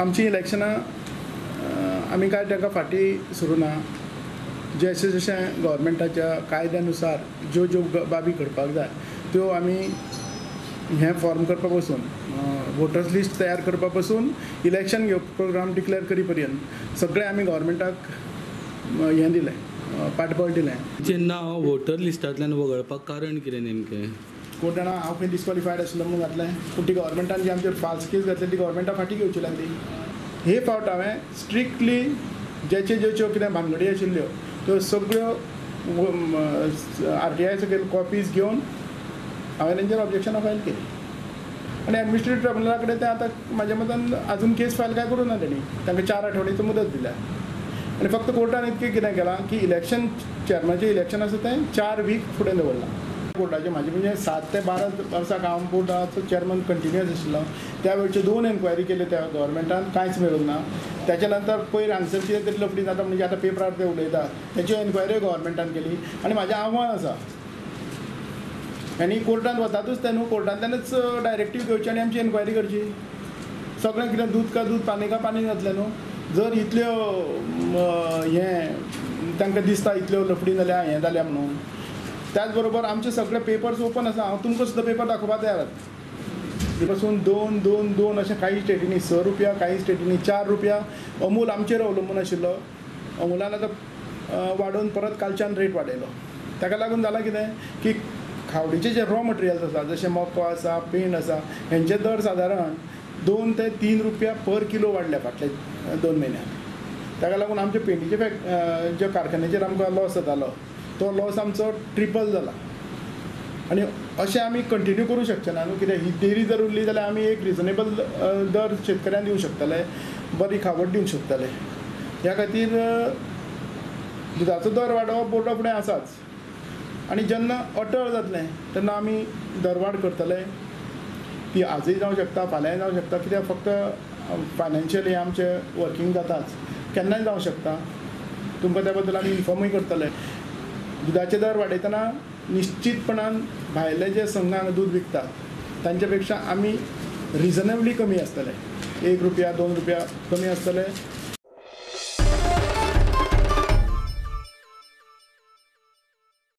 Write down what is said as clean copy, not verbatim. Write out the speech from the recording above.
आमची इलेक्शनां आमी काय ताका फाटीं सुरू ना. जशें जशें गव्हर्मेंटाच्या कायद्यानुसार ज्यो ज्यो बाबी करपाक जाय त्यो आमी हें फॉर्म करपा पसून वोटर्स लिस्ट तयार करपा पसून इलेक्शन प्रोग्राम डिक्लेअर करी पर्यंत सगळें आमी गव्हर्मेंटाक हें दिलें, पाठबळ दिलें. जेन्ना वोटर लिस्टांतल्यान वगळपाक कारण कितें नेमकें? कोण जाणां हांव खंय डिस्क्वॉलिफायड आशिल्लो म्हणून घातलें, पूण ती गव्हर्मेंटान जी आमचेर फाल्स केस घातली ती गव्हर्मेंटा फाटीं घेवची लागली. हे फावट हांवें स्ट्रिक्टली ज्यो कितें भानगडी आशिल्ल्यो त्यो सगळ्यो RTI सकयल कॉपीज घेवन हांवें तेंचेर ऑब्जेक्शनां फायल केली. आनी एडमिनिस्ट्रेटिव्ह ट्रिब्युनला कडेन ते आतां म्हाज्या मतान आजून केस फायल काय करूं ना तेणी. तांकां 4 आठवड्याची मुदत दिल्या. आनी फक्त कोर्टान इतकें कितें केलां की इलेक्शन चेअरमॅनचें इलेक्शन आसा तें 4 वीक फुडें दवरलां. कोर्टाचें म्हाजें म्हणजे 7 ते 12 वर्सां हांव कोर्टाचो चेअरमॅन कंटिन्युअस आशिल्लो. त्या वेळचे 2 एन्क्वायरी केल्यो त्या गव्हर्मेंटान, कांयच मेळूंक ना. त्याच्या नंतर पयर हांगसर कितें तरी लफडी जाता म्हणजे आतां पेपरार ते उलयतात तेची एन्क्वायरी गव्हर्मेंटान केली. आनी म्हाजें आव्हान आसा आनी कोर्टांत वतातूच ते न्हू, कोर्टांतल्यानच डायरेक्टीव घेवची आनी आमची एन्क्वायरी करची. सगळें कितें दूध का दूध पानी का पानी जातलें न्हू. जर इतल्यो हें तांकां दिसता इतल्यो लफडी जाल्या हें जाल्या म्हणून. त्याच बरोबर आमचे सगळे पेपर्स ओपन आसा. हांव तुमकां सुद्दां पेपर दाखोवपा तयार आसा. पासून 2 अशें काही स्टेटींनी 6 रुपया, काही स्टेटींनी 4 रुपया. अमूल आमचेर अवलंबून आशिल्लो. अमुलान आतां वाडोवन परत कालच्यान रेट वाडयलो. ताका लागून जालां कितें की खावडीचे जे रॉ मटेरियल्स आसा जशें मको आसा, पेंट आसा, हेंचे दर सादारण 2 ते 3 रुपया पर किलो वाडले फाटले 2 म्हयन्यात. ताका लागून आमचे पेंटीचे ज्या कारखान्याचेर आमकां लॉस जातालो तो लॉस आमचो ट्रिपल जाला. आनी अशें आमी कंटिन्यू करूं शकचे ना न्हू. कित्याक ही डेरी जर उरली जाल्यार आमी एक रिजनेबल दर शेतकऱ्यांक दिवंक शकतले, बरी खावड दिवंक शकतले. ह्या खातीर दुदाचो दर वाडोवप बोर्डा फुडें आसाच. आनी जेन्ना अटळ जातलें तेन्ना आमी दरवाड करतले. ती आजय जावं शकता, फाल्यांय जावं शकता. कित्याक फक्त फायनान्शियली आमचें वर्कींग जाताच, केन्नाय जावं शकता. तुमकां त्या बद्दल आमी इन्फॉर्मूय करतले. दुदाचे दर वाडयतना निश्चितपणान भायले जे संघान दूद विकतात तांचे पेक्षा आमी रिजनेबली कमी आसतले. 1 रुपया 2 रुपया कमी आसतले.